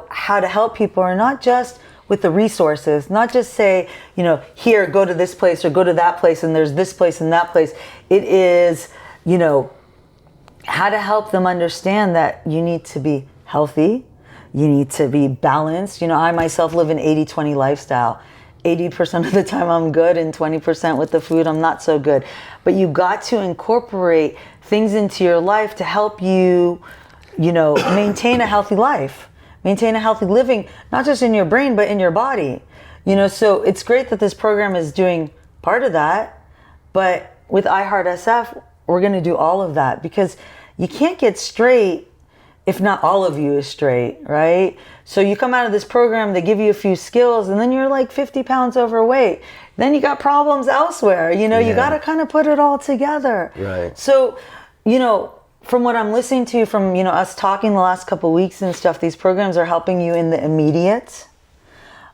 how to help people are not just with the resources, not just say, here, go to this place or go to that place and there's this place and that place. It is, how to help them understand that you need to be healthy, you need to be balanced. I myself live an 80-20 lifestyle. 80% of the time I'm good and 20% with the food I'm not so good. But you got to incorporate things into your life to help you, maintain a healthy life. Maintain a healthy living, not just in your brain, but in your body. So it's great that this program is doing part of that. But with iheartsf, we're going to do all of that because you can't get straight if not all of you is straight, right? So you come out of this program, they give you a few skills, and then you're like 50 pounds overweight. Then you got problems elsewhere. You got to kind of put it all together. Right. So, from what I'm listening to, from us talking the last couple of weeks and stuff, these programs are helping you in the immediate,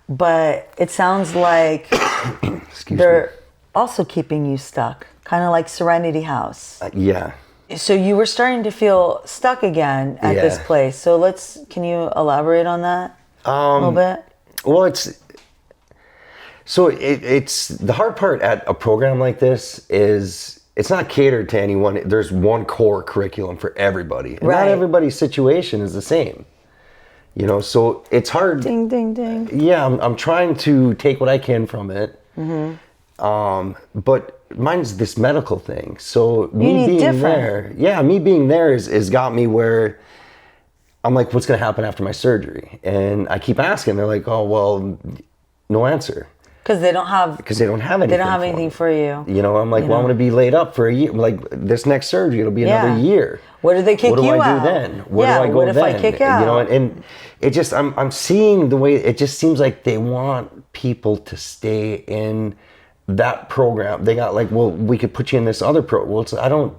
but it sounds like they're also keeping you stuck, kind of like Serenity House. Yeah. So you were starting to feel stuck again at this place. So can you elaborate on that a little bit? Well, it's the hard part at a program like this is it's not catered to anyone. There's one core curriculum for everybody. And not everybody's situation is the same. So it's hard. Ding, ding, ding. Yeah, I'm trying to take what I can from it. Mm-hmm. But mine's this medical thing. So me being there has got me where I'm like, what's going to happen after my surgery? And I keep asking. They're like, oh, well, no answer. Because they don't have anything. They don't have anything for you. You know, I'm like, well, I'm going to be laid up for a year. Like this next surgery, it'll be another year. Where do they kick you out? What do I do then? Where do I go what if then? I kick out? You know, and it just, I'm seeing the way, it just seems like they want people to stay in that program. They got like, well, we could put you in this other program. Well, I don't,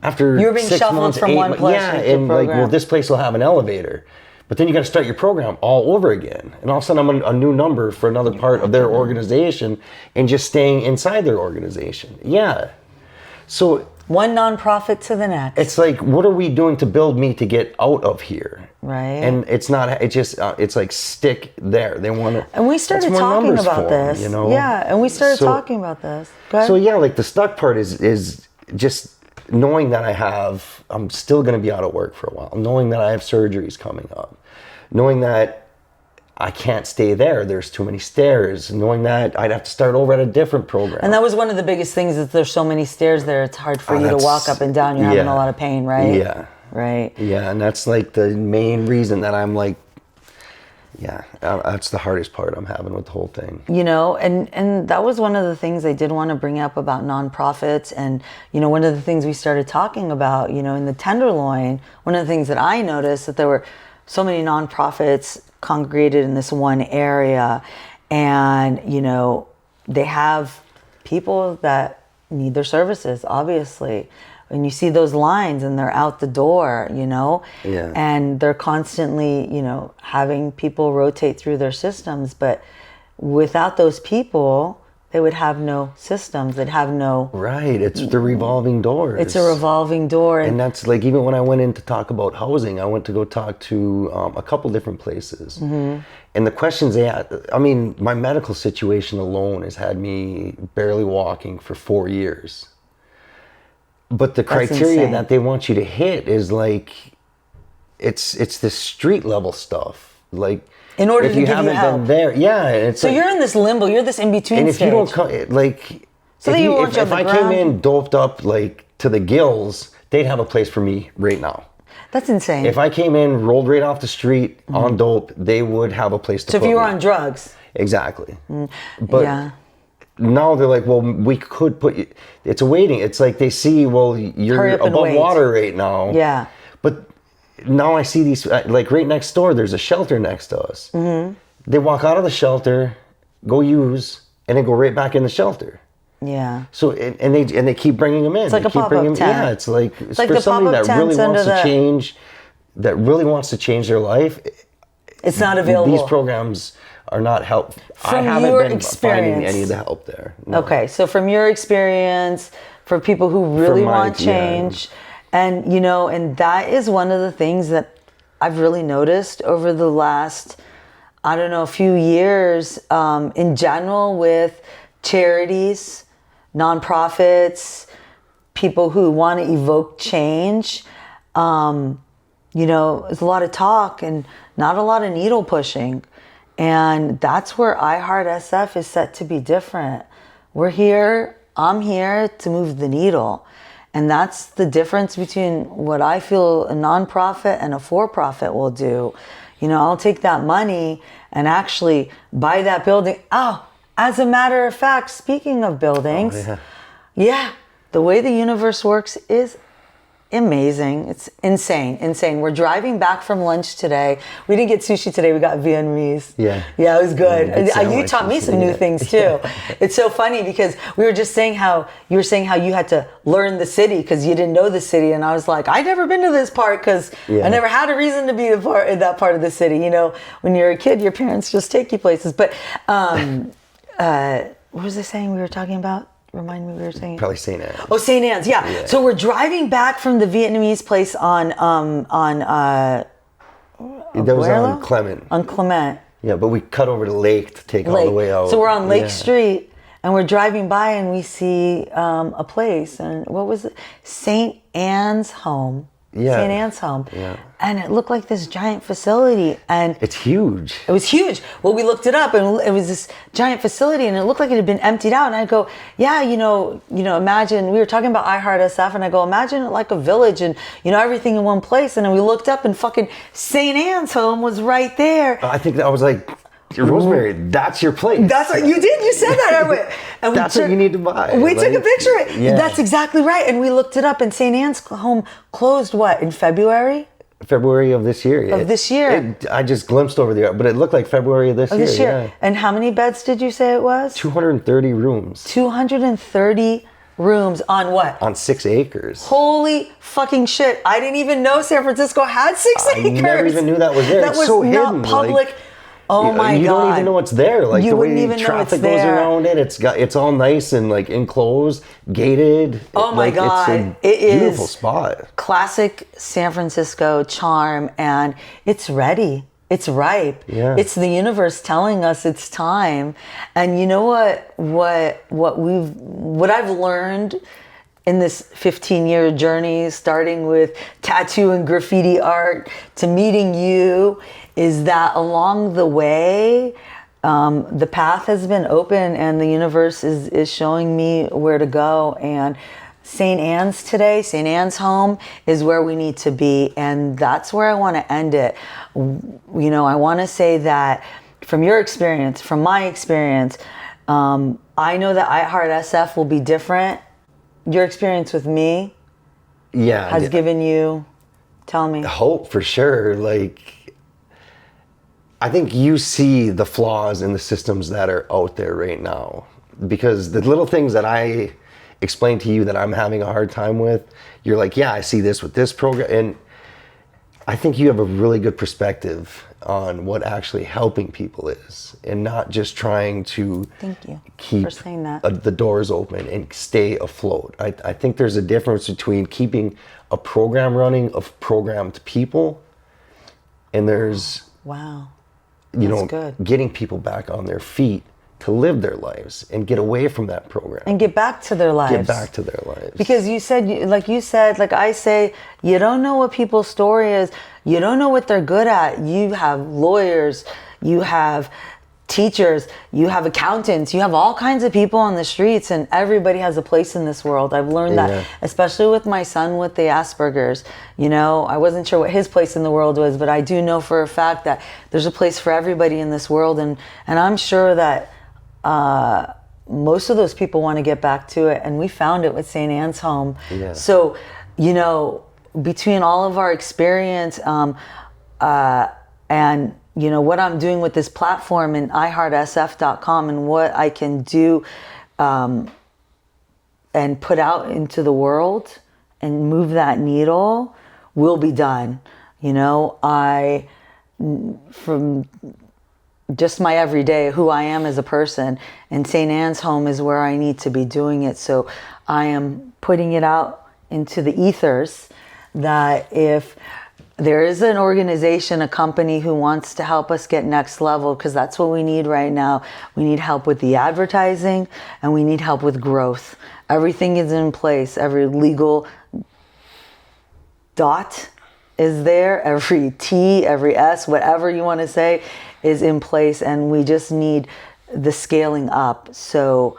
after You're being 6 shuffled months, from 8 one months, place yeah, to and program. like, well, this place will have an elevator. But then you got to start your program all over again. And all of a sudden I'm a new number for another part of their organization and just staying inside their organization. Yeah. So one nonprofit to the next. it's like, what are we doing to build me to get out of here? Right. And it's not, it's just, it's like stick there. They want to. And we started talking about this. You know? Yeah. And we started talking about this. Go ahead. So yeah, like the stuck part is just knowing that I'm still going to be out of work for a while, knowing that I have surgeries coming up, knowing that I can't stay there. There's too many stairs, knowing that I'd have to start over at a different program. And that was one of the biggest things, is there's so many stairs there. It's hard for you to walk up and down. You're having a lot of pain, right? Yeah. Right. Yeah. And that's like the main reason that I'm like, yeah, that's the hardest part I'm having with the whole thing. You know, and that was one of the things I did want to bring up about nonprofits. And, you know, one of the things we started talking about, you know, in the Tenderloin, one of the things that I noticed, that there were so many nonprofits congregated in this one area. And, you know, they have people that need their services, obviously. And you see those lines and they're out the door, you know, and they're constantly, you know, having people rotate through their systems. But without those people, they would have no systems. They'd have no... Right. It's the revolving doors. It's a revolving door. And that's like, even when I went in to talk about housing, I went to go talk to a couple different places. Mm-hmm. And the questions they had, I mean, my medical situation alone has had me barely walking for 4 years. But the criteria that they want you to hit is like, it's this street level stuff. Like, in order if to you give you haven't help. been there, it's so like, you're in this limbo. You're this in between and if stage. you don't come, like, so if I came in doped up like to the gills, they'd have a place for me right now. That's insane. If I came in, rolled right off the street on dope, they would have a place to put me. So if you were on drugs. Exactly. But now they're like, well, we could put you, it's a waiting. It's like they see, well, you're above water right now. Yeah. But now I see these, like right next door, there's a shelter next to us. Mm-hmm. They walk out of the shelter, go use, and then go right back in the shelter. Yeah. So and they keep bringing them in. It's like a pop-up tent. Yeah, it's like like for somebody that really wants to change, their life. It's not available. These programs are not help. From I haven't your been finding any of the help there. No. Okay, so from your experience, for people who really want change, and you know, and that is one of the things that I've really noticed over the last, I don't know, few years, in general, with charities, nonprofits, people who want to evoke change. You know, there's a lot of talk and not a lot of needle pushing. And that's where iHeartSF is set to be different. We're here, I'm here to move the needle. And that's the difference between what I feel a nonprofit and a for-profit will do. You know, I'll take that money and actually buy that building. Oh, as a matter of fact, speaking of buildings, the way the universe works is amazing. It's insane. We're driving back from lunch today. We didn't get sushi today. We got Vietnamese. Yeah, it was good. You taught me some new things too. It's so funny because we were just saying how you were saying how you had to learn the city because you didn't know the city, and I was like, I've never been to this part because I never had a reason to be in that part of the city. You know, when you're a kid, your parents just take you places. But what was I saying we were talking about? Remind me, we were saying probably St. Anne's. Oh, St. Anne's, yeah. So we're driving back from the Vietnamese place on that was on Clement. On Clement. Yeah, but we cut over the lake to take all the way out. So we're on Lake Street, and we're driving by, and we see a place, and what was it? St. Anne's Home. Yeah. St. Anne's Home. Yeah. And it looked like this giant facility, and it's huge. It was huge. Well, we looked it up, and it was this giant facility, and it looked like it had been emptied out. And I go, yeah, you know, imagine, we were talking about iHeartSF, and I go, imagine it like a village, and you know, everything in one place. And then we looked up, and fucking St. Anne's Home was right there. I think that was like Rosemary, that's your place. That's what you did. You said that. I went, and That's what you need to buy. We took a picture of it. Yeah. That's exactly right. And we looked it up. And St. Anne's home closed what, in February? February of this year. I just glimpsed over there, but it looked like February of this year. Yeah. And how many beds did you say it was? 230 rooms. 230 rooms on what? On 6 acres. Holy fucking shit. I didn't even know San Francisco had 6 acres. I never even knew that was there. That it's was so not hidden. public. Like, oh my God. You don't even know what's there. Like you the wouldn't way even traffic know it's goes there. around it. It's all nice and like enclosed, gated. Oh my God. It's a beautiful spot. Classic San Francisco charm, and it's ready. It's ripe. Yeah. It's the universe telling us it's time. And you know what I've learned in this 15-year journey, starting with tattoo and graffiti art to meeting you, is that along the way, the path has been open and the universe is showing me where to go. And St. Anne's today, St. Anne's home is where we need to be. And that's where I want to end it. You know, I want to say that from your experience, from my experience, I know that iHeartSF will be different. Your experience with me has given you, tell me. Hope for sure. Like, I think you see the flaws in the systems that are out there right now, because the little things that I explain to you that I'm having a hard time with, you're like, yeah, I see this with this program. And I think you have a really good perspective on what actually helping people is, and not just trying to Thank you keep for saying that. The doors open and stay afloat. I think there's a difference between keeping a program running of programmed people, and there's Wow. you That's know, good. getting people back on their feet to live their lives and get away from that program. And get back to their lives. Get back to their lives. Because you said, like I say, you don't know what people's story is. You don't know what they're good at. You have lawyers, you have teachers, you have accountants, you have all kinds of people on the streets, and everybody has a place in this world. I've learned that, especially with my son with the Asperger's. You know, I wasn't sure what his place in the world was, but I do know for a fact that there's a place for everybody in this world, and I'm sure that most of those people want to get back to it, and we found it with St. Anne's home. Yeah. So, you know, between all of our experience and you know what I'm doing with this platform and iheartsf.com and what I can do and put out into the world and move that needle will be done. You know, from just my everyday, who I am as a person, and St. Anne's home is where I need to be doing it. So I am putting it out into the ethers that if there is an organization, a company who wants to help us get next level, because that's what we need right now. We need help with the advertising and we need help with growth. Everything is in place. Every legal dot is there. Every T, every S, whatever you want to say is in place, and we just need the scaling up. So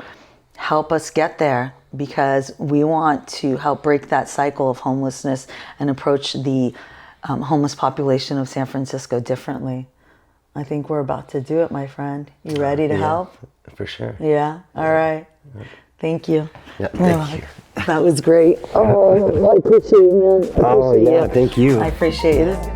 help us get there, because we want to help break that cycle of homelessness and approach the homeless population of San Francisco differently. I think we're about to do it, my friend. You ready to help? For sure. Yeah? All right. Thank you. Yeah, thank you. That was great. Oh, I appreciate you, man. Thank you. I appreciate it.